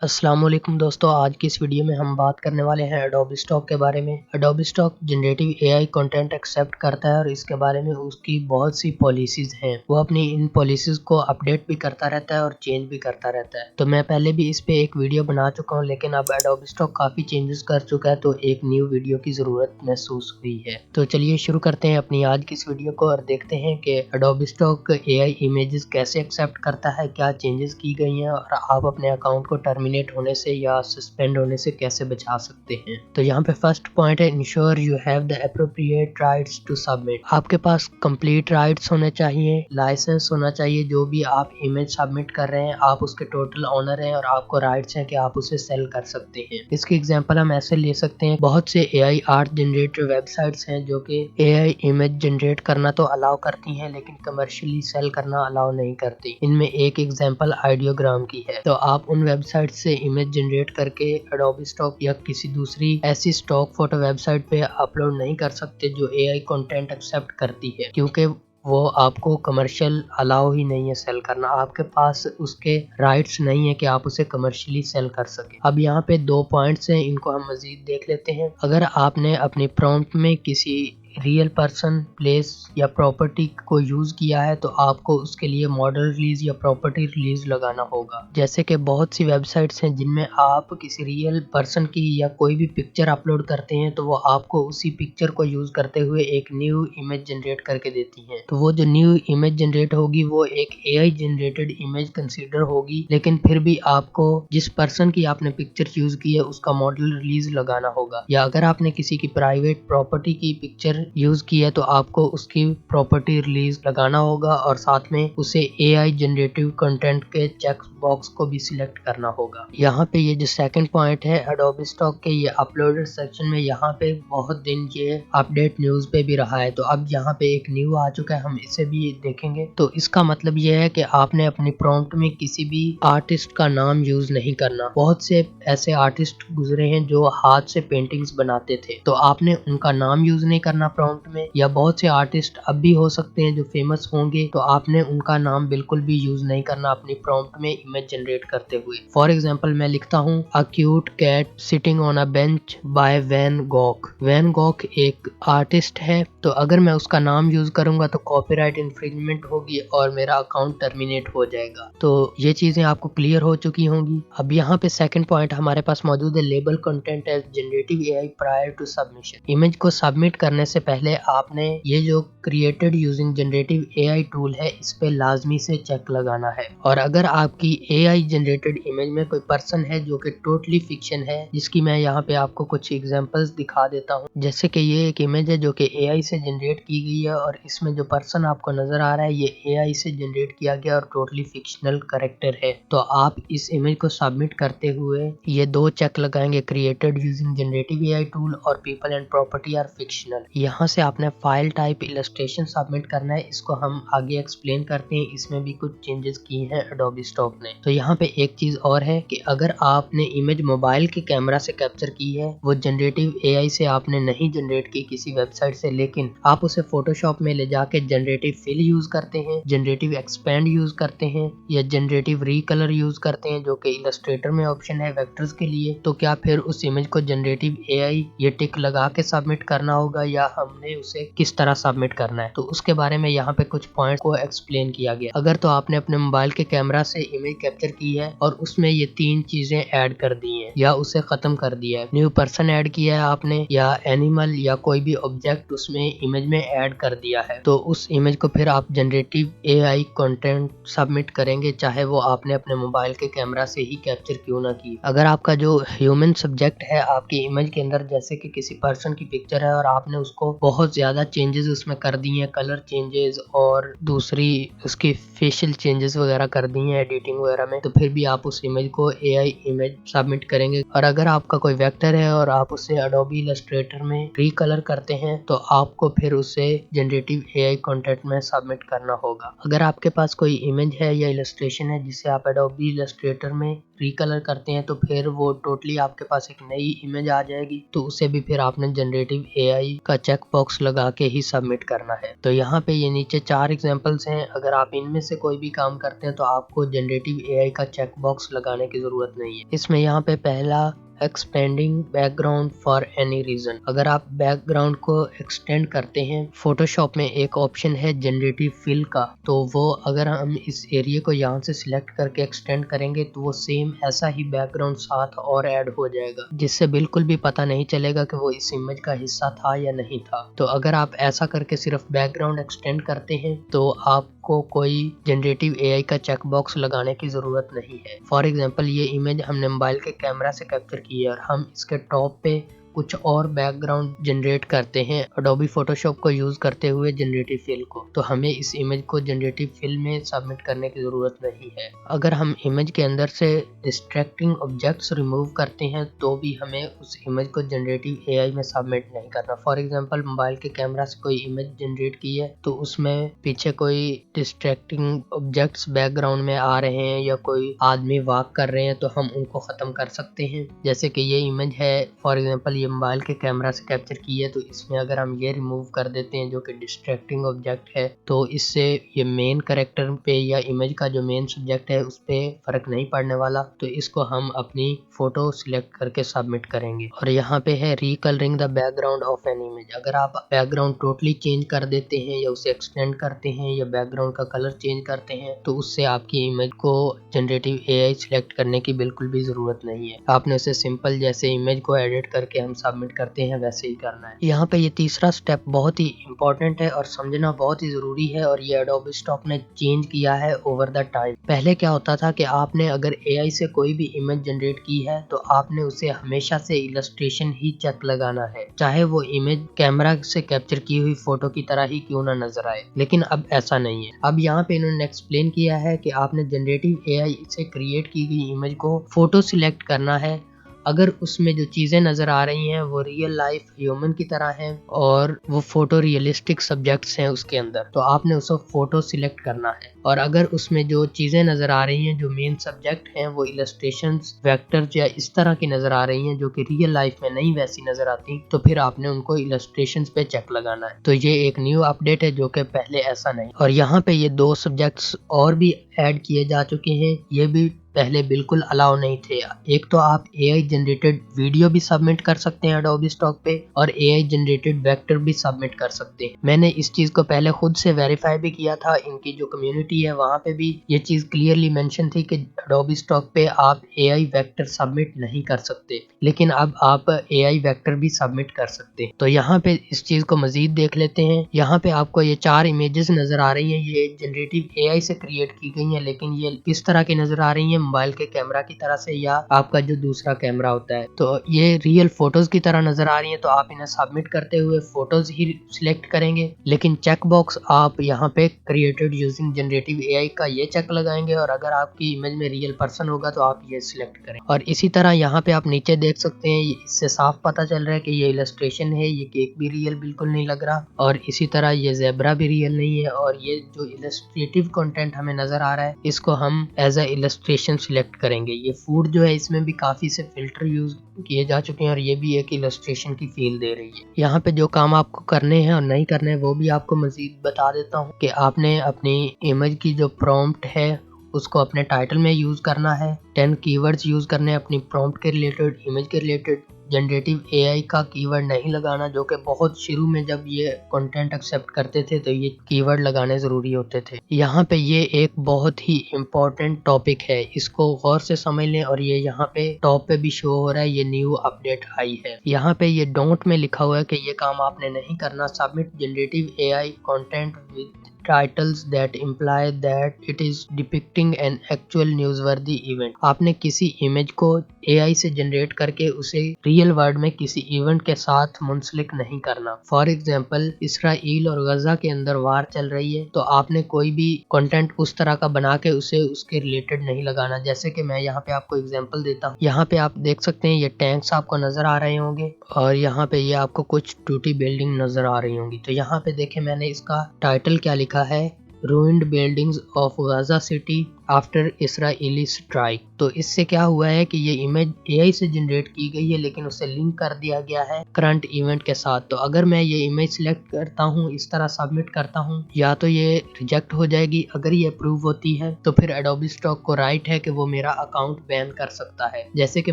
अस्सलाम वालेकुम दोस्तों, आज की इस वीडियो में हम बात करने वाले हैं एडोबी स्टॉक के बारे में। Adobe stock generative AI content accept करता है और इसके बारे में उसकी बहुत सी पॉलिसीज हैं। वो अपनी इन पॉलिसीज को अपडेट भी करता रहता है और चेंज भी करता रहता है। तो मैं पहले भी इस पे एक वीडियो बना चुका हूँ, लेकिन अब एडोबी स्टॉक काफी चेंजेस कर चुका है, तो एक न्यू वीडियो की जरूरत महसूस हुई है। तो चलिए शुरू करते हैं अपनी आज की इस वीडियो को और देखते हैं कि एडोबी स्टॉक एआई इमेजेस कैसे एक्सेप्ट करता है, क्या चेंजेस की गई हैं और आप अपने अकाउंट को टर्मिनेट होने से या सस्पेंड होने से कैसे बचा सकते हैं। तो यहाँ पे फर्स्ट पॉइंट है, ensure you have the appropriate rights to submit. आपके पास कंप्लीट राइट्स होने चाहिए, लाइसेंस होना चाहिए। जो भी आप इमेज सबमिट कर रहे हैं आप उसके टोटल ऑनर हैं और आपको राइट्स हैं कि आप उसे सेल कर सकते हैं। इसकी एग्जांपल हम ऐसे ले सकते हैं, बहुत से एआई आर्ट जनरेटर वेबसाइट्स हैं जो कि एआई इमेज जनरेट करना तो अलाउ करती हैं लेकिन कमर्शियली सेल करना अलाउ नहीं करती। इनमें एक एग्जांपल आइडियोग्राम की है। तो आप उन वेबसाइट से इमेज जनरेट करके एडोबी स्टॉक या किसी दूसरी ऐसी स्टॉक फोटो वेबसाइट पे अपलोड नहीं कर सकते जो एआई कंटेंट एक्सेप्ट करती है, क्योंकि वो आपको कमर्शियल अलाउ ही नहीं है सेल करना। आपके पास उसके राइट्स नहीं है कि आप उसे कमर्शियली सेल कर सके। अब यहाँ पे दो पॉइंट्स हैं, इनको हम मजीद देख लेते हैं। अगर आपने अपनी प्रॉम्प्ट में किसी रियल पर्सन, प्लेस या प्रॉपर्टी को यूज किया है तो आपको उसके लिए मॉडल रिलीज या प्रॉपर्टी रिलीज लगाना होगा। जैसे कि बहुत सी वेबसाइट्स हैं जिनमें आप किसी रियल पर्सन की या कोई भी पिक्चर अपलोड करते हैं तो वो आपको उसी पिक्चर को यूज करते हुए एक न्यू इमेज जनरेट करके देती हैं। तो वो जो न्यू इमेज जनरेट होगी वो एक एआई जनरेटेड इमेज कंसीडर होगी, लेकिन फिर भी आपको जिस पर्सन की आपने पिक्चर यूज की है उसका मॉडल रिलीज लगाना होगा। या अगर आपने किसी की प्राइवेट प्रॉपर्टी की पिक्चर यूज की है तो आपको उसकी प्रॉपर्टी रिलीज लगाना होगा और साथ में उसे एआई जनरेटिव कंटेंट के चेक बॉक्स को भी सिलेक्ट करना होगा। यहाँ पे ये जो सेकंड पॉइंट है एडोबी स्टॉक के, ये अपलोडेड सेक्शन में यहाँ पे बहुत दिन ये अपडेट न्यूज पे भी रहा है। तो अब यहाँ पे एक न्यू आ चुका है, हम इसे भी देखेंगे। तो इसका मतलब ये है कि आपने अपनी प्रॉम्प्ट में किसी भी आर्टिस्ट का नाम यूज नहीं करना। बहुत से ऐसे आर्टिस्ट गुजरे हैं जो हाथ से पेंटिंग्स बनाते थे, तो आपने उनका नाम यूज नहीं करना प्रॉम्प्ट में। या बहुत से आर्टिस्ट अब भी हो सकते हैं जो फेमस होंगे, तो आपने उनका नाम बिल्कुल भी यूज नहीं करना अपनी प्रॉम्प्ट में इमेज जनरेट करते हुए। फॉर एग्जांपल मैं लिखता हूँ a cute cat sitting on a bench by Van Gogh. Van Gogh एक आर्टिस्ट है, तो अगर मैं उसका नाम यूज करूंगा तो कॉपीराइट इंफ्रिंजमेंट होगी और मेरा अकाउंट टर्मिनेट हो जाएगा। तो ये चीजें आपको क्लियर हो चुकी होंगी। अब यहाँ पे सेकंड पॉइंट हमारे पास मौजूद है, label content as generative AI prior to submission. Image को सबमिट करने से पहले आपने ये जो created using generative AI tool है इस पे लाजमी से चेक लगाना है। और अगर आपकी एआई जनरेटेड इमेज में कोई पर्सन है जो कि टोटली फिक्शन है, जिसकी मैं यहाँ पे आपको कुछ एग्जांपल्स दिखा देता हूँ। जैसे कि ये एक इमेज है जो कि एआई से जनरेट की गई है और इसमें जो पर्सन आपको नजर आ रहा है ये एआई से जनरेट किया गया और टोटली फिक्शनल कैरेक्टर है। तो आप इस इमेज को सबमिट करते हुए ये दो चेक लगाएंगे, created using generative AI tool और people and property are fictional. यहाँ से आपने फाइल टाइप इलस्ट्रेशन सबमिट करना है, इसको हम आगे एक्सप्लेन करते हैं। इसमें भी कुछ चेंजेस किए हैं एडोबी स्टॉक ने। तो यहाँ पे एक चीज और है कि अगर आपने इमेज मोबाइल के कैमरा से कैप्चर की है, वो जनरेटिव एआई से आपने नहीं जनरेट की किसी वेबसाइट से, लेकिन आप उसे फोटोशॉप में ले जाके जनरेटिव फिल यूज करते हैं, जनरेटिव एक्सपेंड यूज करते हैं या जनरेटिव रीकलर यूज करते हैं जो कि इलस्ट्रेटर में ऑप्शन है वेक्टर्स के लिए, तो क्या फिर उस इमेज को जनरेटिव एआई ये टिक लगा के सबमिट करना होगा या हमने उसे किस तरह सबमिट करना है? तो उसके बारे में यहाँ पे कुछ पॉइंट को एक्सप्लेन किया गया। अगर तो आपने अपने मोबाइल के कैमरा से इमेज कैप्चर की है और उसमें ये तीन चीजें ऐड कर दी हैं या उसे खत्म कर दिया है, न्यू पर्सन ऐड किया है आपने या एनिमल या कोई भी ऑब्जेक्ट उसमें इमेज में ऐड कर दिया है, तो उस इमेज को फिर आप जनरेटिव एआई कंटेंट सबमिट करेंगे, चाहे वो आपने अपने मोबाइल के कैमरा से ही कैप्चर क्यों ना की। अगर आपका जो ह्यूमन सब्जेक्ट है आपकी इमेज के अंदर, जैसे कि किसी पर्सन की पिक्चर है और आपने उसको बहुत ज्यादा चेंजेस उसमें कर दी हैं, कलर चेंजेस और दूसरी उसकी फेशियल चेंजेस वगैरह कर दी हैं एडिटिंग वगैरह में, तो फिर भी आप उस इमेज को एआई इमेज सबमिट करेंगे। और अगर आपका कोई वेक्टर है और आप उसे एडोबी इलस्ट्रेटर में रीकलर करते हैं तो आपको फिर उसे जनरेटिव एआई कंटेंट में सबमिट करना होगा। अगर आपके पास कोई इमेज है या इलस्ट्रेशन है जिसे आप एडोबी इलस्ट्रेटर में रीकलर करते हैं तो फिर वो टोटली आपके पास एक नई इमेज आ जाएगी, तो उसे भी फिर आपने जनरेटिव एआई का चेक चेक बॉक्स लगा के ही सबमिट करना है। तो यहाँ पे ये नीचे 4 एग्जांपल्स हैं। अगर आप इनमें से कोई भी काम करते हैं तो आपको जनरेटिव एआई का चेक बॉक्स लगाने की जरूरत नहीं है। इसमें यहाँ पे पहला expanding background for any reason. अगर आप बैकग्राउंड को एक्सटेंड करते हैं, फोटोशॉप में एक ऑप्शन है जनरेटिव फिल का, तो वो अगर हम इस एरिया को यहाँ से सिलेक्ट करके एक्सटेंड करेंगे तो वो सेम ऐसा ही बैकग्राउंड साथ और ऐड हो जाएगा, जिससे बिल्कुल भी पता नहीं चलेगा कि वो इस इमेज का हिस्सा था या नहीं था। तो अगर आप ऐसा करके सिर्फ बैकग्राउंड एक्सटेंड करते हैं तो आपको कोई जनरेटिव एआई का चेक बॉक्स लगाने की जरूरत नहीं है। फॉर एग्जांपल ये इमेज हमने मोबाइल के कैमरा से कैप्चर की है और हम इसके टॉप पे कुछ और बैकग्राउंड जनरेट करते हैं अडोबी फोटोशॉप को यूज करते हुए जनरेटिव फिल को, तो हमें इस इमेज को जनरेटिव फिल में सबमिट करने की जरूरत नहीं है। अगर हम इमेज के अंदर से डिस्ट्रैक्टिंग ऑब्जेक्ट्स रिमूव करते हैं तो भी हमें उस इमेज को जनरेटिव एआई में सबमिट नहीं करना। फॉर एग्जांपल मोबाइल के कैमरा से कोई इमेज जनरेट की है तो उसमें पीछे कोई डिस्ट्रैक्टिंग ऑब्जेक्ट्स बैकग्राउंड में आ रहे हैं या कोई आदमी वॉक कर रहे हैं तो हम उनको खत्म कर सकते हैं। जैसे कि ये इमेज है फॉर एग्जांपल मोबाइल के कैमरा से कैप्चर की है, तो इसमें अगर हम ये रिमूव कर देते हैं जो कि डिस्ट्रैक्टिंग ऑब्जेक्ट है, तो इससे ये मेन कैरेक्टर पे या इमेज का जो मेन सब्जेक्ट है उस पे फर्क नहीं पड़ने वाला। तो इसको हम अपनी फोटो सिलेक्ट करके सबमिट करेंगे। और यहाँ पे है recolouring the background of an image. अगर आप बैकग्राउंड टोटली चेंज कर देते हैं या उसे एक्सटेंड करते हैं या बैकग्राउंड का कलर चेंज करते हैं तो उससे आपकी इमेज को जनरेटिव एआई सिलेक्ट करने की बिल्कुल भी जरूरत नहीं है। आपने उसे सिंपल जैसे इमेज को एडिट करके हम सबमिट करते हैं वैसे ही करना है। यहाँ पे ये तीसरा स्टेप बहुत ही इंपॉर्टेंट है और समझना बहुत ही जरूरी है, और ये एडोबी स्टॉक ने चेंज किया है ओवर द टाइम। पहले क्या होता था कि आपने अगर एआई से कोई भी इमेज जनरेट की है तो आपने उसे हमेशा से इलस्ट्रेशन ही चेक लगाना है, चाहे वो इमेज कैमरा से कैप्चर की हुई फोटो की तरह ही क्यों ना नजर आए। लेकिन अब ऐसा नहीं है। अब यहाँ पे इन्होंने एक्सप्लेन किया है कि आपने जनरेटिव एआई से क्रिएट की गई इमेज को फोटो सिलेक्ट करना है। अगर उसमें जो चीजें नजर आ रही हैं वो रियल लाइफ ह्यूमन की तरह हैं और वो फोटो रियलिस्टिक सब्जेक्ट्स हैं उसके अंदर, तो आपने उसको फोटो सिलेक्ट करना है। और अगर उसमें जो चीजें नजर आ रही हैं जो मेन सब्जेक्ट हैं वो इलस्ट्रेशंस, वेक्टर्स या इस तरह की नजर आ रही हैं जो कि रियल लाइफ में नहीं वैसी नजर आती, तो फिर आपने उनको इलस्ट्रेशंस पे चेक लगाना है। तो ये एक न्यू अपडेट है जो कि पहले ऐसा नहीं। और यहाँ पे ये 2 सब्जेक्ट्स और भी ऐड किए जा चुके हैं, ये भी पहले बिल्कुल अलाउ नहीं थे। एक तो आप एआई जनरेटेड वीडियो भी सबमिट कर सकते हैं एडोबी स्टॉक पे और एआई जनरेटेड वेक्टर भी सबमिट कर सकते हैं। मैंने इस चीज को पहले खुद से वेरीफाई भी किया था। इनकी जो कम्युनिटी है वहां पे भी ये चीज क्लियरली मेंशन थी कि एडोबी स्टॉक पे आप एआई वेक्टर सबमिट नहीं कर सकते, लेकिन अब आप एआई वेक्टर भी सबमिट कर सकते हैं। तो यहाँ पे इस चीज को मजीद देख लेते हैं। यहाँ पे आपको ये 4 इमेजेस नजर आ रही हैं, ये जनरेटिव एआई से क्रिएट की गई हैं, लेकिन ये किस तरह की नजर आ रही हैं, मोबाइल के कैमरा की तरह से या आपका जो दूसरा कैमरा होता है। तो ये रियल फोटोज की तरह नजर आ रही है, तो आप इन्हें सबमिट करते हुए फोटोज ही सिलेक्ट करेंगे। लेकिन चेक बॉक्स आप यहाँ पे क्रिएटेड यूजिंग जनरेटिव एआई का ये चेक लगाएंगे, और अगर आपकी इमेज में रियल पर्सन होगा तो आप ये सिलेक्ट करें। और इसी तरह यहाँ पे आप नीचे देख सकते हैं, इससे साफ पता चल रहा है कि ये इलस्ट्रेशन है, ये केक भी रियल बिल्कुल नहीं लग रहा, और इसी तरह ये ज़ेब्रा भी रियल नहीं है। और ये जो इलस्ट्रेटिव कंटेंट हमें नजर आ रहा है इसको हम एज अ इलस्ट्रेशन सिलेक्ट करेंगे। ये फूड जो है इसमें भी काफी से फिल्टर यूज किए जा चुके हैं और ये भी एक इलस्ट्रेशन की फील दे रही है। यहाँ पे जो काम आपको करने हैं और नहीं करने हैं वो भी आपको मजीद बता देता हूँ कि आपने अपनी इमेज की जो प्रॉम्प्ट है उसको अपने टाइटल में यूज करना है। 10 कीवर्ड्स यूज करने हैं अपनी प्रॉम्प्ट के रिलेटेड, इमेज के रिलेटेड। जनरेटिव एआई का कीवर्ड नहीं लगाना, जो कि बहुत शुरू में जब ये कंटेंट एक्सेप्ट करते थे तो ये कीवर्ड लगाने जरूरी होते थे। यहाँ पे ये एक बहुत ही इम्पोर्टेंट टॉपिक है, इसको गौर से समझ लें। और ये यहाँ पे टॉप पे भी शो हो रहा है, ये न्यू अपडेट आई है। यहाँ पे ये डोंट में लिखा हुआ है कि ये काम आपने नहीं करना। Submit generative AI content with titles that imply that it is depicting an actual newsworthy event। आपने किसी इमेज को एआई से जनरेट करके उसे रियल वर्ल्ड में किसी इवेंट के साथ मुंसलिक नहीं करना। फॉर एग्जांपल इसराइल और गजा के अंदर वार चल रही है, तो आपने कोई भी कंटेंट उस तरह का बना के उसे उसके रिलेटेड नहीं लगाना। जैसे कि मैं यहाँ पे आपको एग्जांपल देता हूँ। यहाँ पे आप देख सकते हैं ये टैंक्स आपको नजर आ रहे होंगे और यहाँ पे ये आपको कुछ टूटी बिल्डिंग नजर आ रही होंगी। तो यहाँ पे देखें मैंने इसका टाइटल क्या लिखा है, ruined buildings of Gaza city after Israeli strike. तो इससे क्या हुआ है कि ये इमेज एआई से जनरेट की गई है, लेकिन उसे लिंक कर दिया गया है करंट इवेंट के साथ। तो अगर मैं ये इमेज सिलेक्ट करता हूँ, इस तरह सबमिट करता हूँ, या तो ये रिजेक्ट हो जाएगी। अगर ये अप्रूव होती है तो फिर एडोबी स्टॉक को राइट है कि वो मेरा अकाउंट बैन कर सकता है। जैसे कि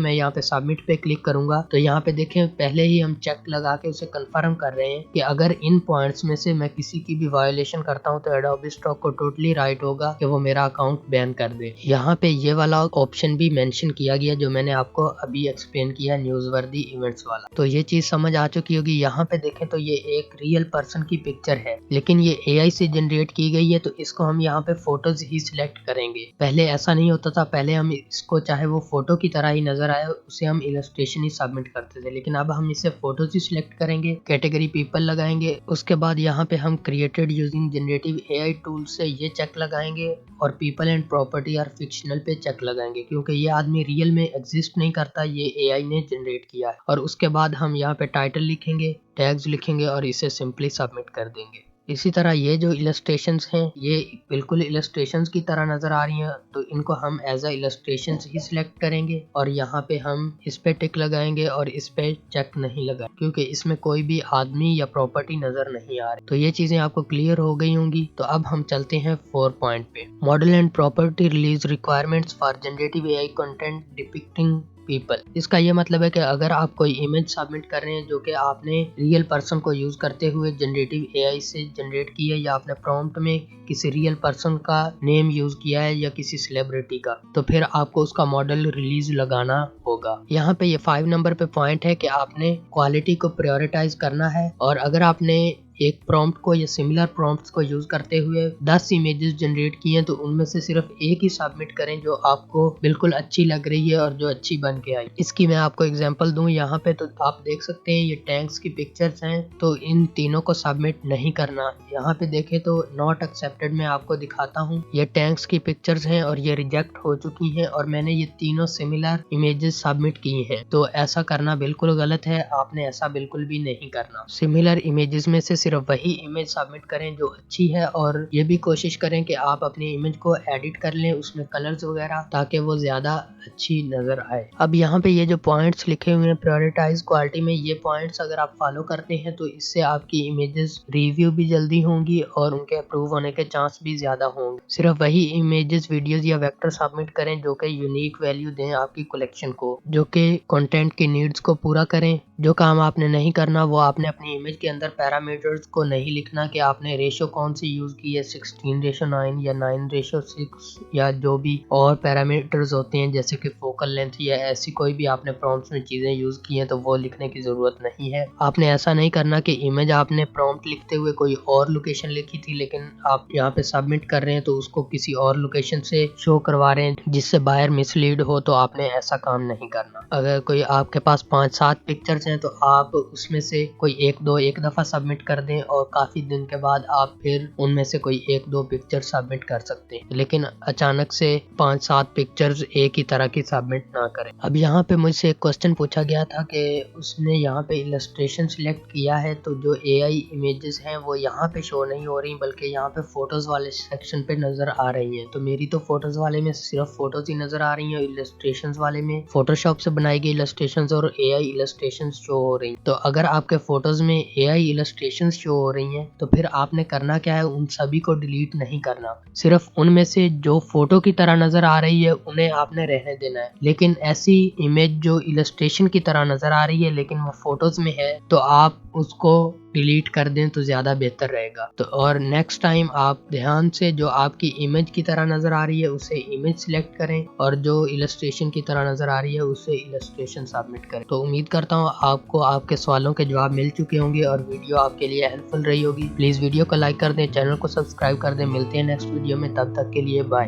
मैं यहाँ पे सबमिट पे क्लिक करूंगा तो यहाँ पे देखें पहले ही हम चेक लगा के उसे कंफर्म कर रहे हैं कि अगर इन पॉइंट्स में से मैं किसी की भी वायोलेशन करता हूँ तो एडोबी स्टॉक को टोटली राइट होगा कि वो मेरा अकाउंट बैन कर दे। यहाँ पे ये वाला ऑप्शन भी मेंशन किया गया जो मैंने आपको अभी एक्सप्लेन किया, न्यूज़वर्दी इवेंट्स वाला। तो ये चीज समझ आ चुकी होगी। यहाँ पे देखें तो ये एक रियल पर्सन की पिक्चर है, लेकिन ये एआई से जनरेट की गई है, तो इसको हम यहाँ पे फोटोज ही सिलेक्ट करेंगे। पहले ऐसा नहीं होता था, पहले हम इसको चाहे वो फोटो की तरह ही नजर आए उसे हम इलस्ट्रेशन ही सबमिट करते थे, लेकिन अब हम इसे फोटोज ही सिलेक्ट करेंगे, कैटेगरी पीपल लगाएंगे। उसके बाद यहाँ पे हम created using generative AI tool से ये चेक लगाएंगे और people and property are fictional पे चेक लगाएंगे, क्योंकि ये आदमी रियल में एग्जिस्ट नहीं करता, ये एआई ने जनरेट किया है। और उसके बाद हम यहाँ पे टाइटल लिखेंगे, टैग्स लिखेंगे और इसे सिंपली सबमिट कर देंगे। इसी तरह ये जो इलस्ट्रेशंस हैं ये बिल्कुल इलस्ट्रेशंस की तरह नजर आ रही हैं, तो इनको हम एज अ इलस्ट्रेशंस ही सिलेक्ट करेंगे और यहाँ पे हम इस पे टिक लगाएंगे और इस पे चेक नहीं लगाएंगे, क्योंकि इसमें कोई भी आदमी या प्रॉपर्टी नजर नहीं आ रही। तो ये चीजें आपको क्लियर हो गई होंगी। तो अब हम चलते हैं 4 पॉइंट पे, model and property release requirements for generative AI content depicting people. इसका ये मतलब है कि अगर आप कोई इमेज सबमिट कर रहे हैं जो कि आपने रियल पर्सन को यूज करते हुए जनरेटिव एआई से जनरेट की है, या आपने प्रॉम्प्ट में किसी रियल पर्सन का नेम यूज किया है या किसी सेलिब्रिटी का, तो फिर आपको उसका मॉडल रिलीज लगाना होगा। यहाँ पे ये 5 नंबर पे पॉइंट है कि आपने क्वालिटी को प्रायोरिटाइज करना है, और अगर आपने एक प्रॉम्प्ट को या सिमिलर प्रॉम्प्ट्स को यूज करते हुए 10 इमेजेस जनरेट किए हैं तो उनमें से सिर्फ एक ही सबमिट करें जो आपको बिल्कुल अच्छी लग रही है और जो अच्छी बन के आई। इसकी मैं आपको एग्जांपल दूं यहाँ पे, तो आप देख सकते हैं ये टैंक्स की पिक्चर्स हैं, तो इन तीनों को सबमिट नहीं करना। यहाँ पे देखें तो नॉट एक्सेप्टेड में आपको दिखाता हूँ, ये टैंक्स की पिक्चर्स हैं और ये रिजेक्ट हो चुकी हैं, और मैंने ये तीनों सिमिलर इमेजेस सबमिट की हैं। तो ऐसा करना बिल्कुल गलत है, आपने ऐसा बिल्कुल भी नहीं करना। सिमिलर इमेजेस में से सिर्फ वही इमेज सबमिट करें जो अच्छी है, और ये भी कोशिश करें कि आप अपनी इमेज को एडिट कर लें उसमें कलर्स वगैरह, ताकि वो ज्यादा अच्छी नजर आए। अब यहाँ पे ये जो पॉइंट्स लिखे हुए हैं प्रायोरिटाइज क्वालिटी में, ये पॉइंट्स अगर आप फॉलो करते हैं तो इससे आपकी इमेजेस रिव्यू भी जल्दी होंगी और उनके अप्रूव होने के चांस भी ज्यादा होंगे। सिर्फ वही इमेजेस, वीडियोस या वेक्टर सबमिट करें जो कि यूनिक वैल्यू दें आपकी कलेक्शन को, जो कि कंटेंट की नीड्स को पूरा करें। जो काम आपने नहीं करना वो आपने अपनी इमेज के अंदर पैरामीटर्स को नहीं लिखना कि आपने रेशो कौन सी यूज की है, 16:9 या 9:6 या जो भी और पैरामीटर्स होते हैं जैसे कि फोकल लेंथ या ऐसी कोई भी आपने प्रॉम्प्ट्स में चीजें यूज की हैं तो वो लिखने की जरूरत नहीं है। आपने ऐसा नहीं करना कि इमेज आपने प्रॉम्प्ट लिखते हुए कोई और लोकेशन लिखी थी लेकिन आप यहाँ पे सबमिट कर रहे हैं तो उसको किसी और लोकेशन से शो करवा रहे हैं जिससे बायर मिसलीड हो, तो आपने ऐसा काम नहीं करना। अगर कोई आपके पास 5-7 पिक्चर्स हैं तो आप उसमें से कोई एक दफा सबमिट कर दें और काफी दिन के बाद आप फिर उनमें से कोई 1-2 पिक्चर सबमिट कर सकते हैं, लेकिन अचानक से 5-7 पिक्चर्स एक ही तरह की सबमिट ना करें। अब यहाँ पे मुझसे एक क्वेश्चन पूछा गया था कि उसने यहाँ पे इलस्ट्रेशन सिलेक्ट किया है तो जो एआई इमेजेस हैं वो यहाँ पे शो नहीं हो रही बल्कि यहाँ पे फोटोज वाले सेक्शन पे नजर आ रही हैं। तो मेरी तो फोटोज वाले में सिर्फ फोटोज ही नजर आ रही हैं, इलस्ट्रेशन वाले में फोटोशॉप से बनाई गई इलस्ट्रेशन और एआई इलस्ट्रेशन शो हो रही। तो अगर आपके फोटोज में एआई इलस्ट्रेशन शो हो रही हैं तो फिर आपने करना क्या है, उन सभी को डिलीट नहीं करना, सिर्फ उनमें से जो फोटो की तरह नजर आ रही है उन्हें आपने रहने देना है। लेकिन ऐसी इमेज जो इलस्ट्रेशन की तरह नजर आ रही है लेकिन वो फोटोज में है तो आप उसको डिलीट कर दें तो ज्यादा बेहतर रहेगा। तो और नेक्स्ट टाइम आप ध्यान से जो आपकी इमेज की तरह नजर आ रही है उसे इमेज सिलेक्ट करें और जो इलस्ट्रेशन की तरह नजर आ रही है उसे इलस्ट्रेशन सबमिट करें। तो उम्मीद करता हूँ आपको आपके सवालों के जवाब मिल चुके होंगे और वीडियो आपके लिए हेल्पफुल रही होगी। प्लीज वीडियो को लाइक कर दें, चैनल को सब्सक्राइब कर दें। मिलते हैं नेक्स्ट वीडियो में, तब तक के लिए बाय।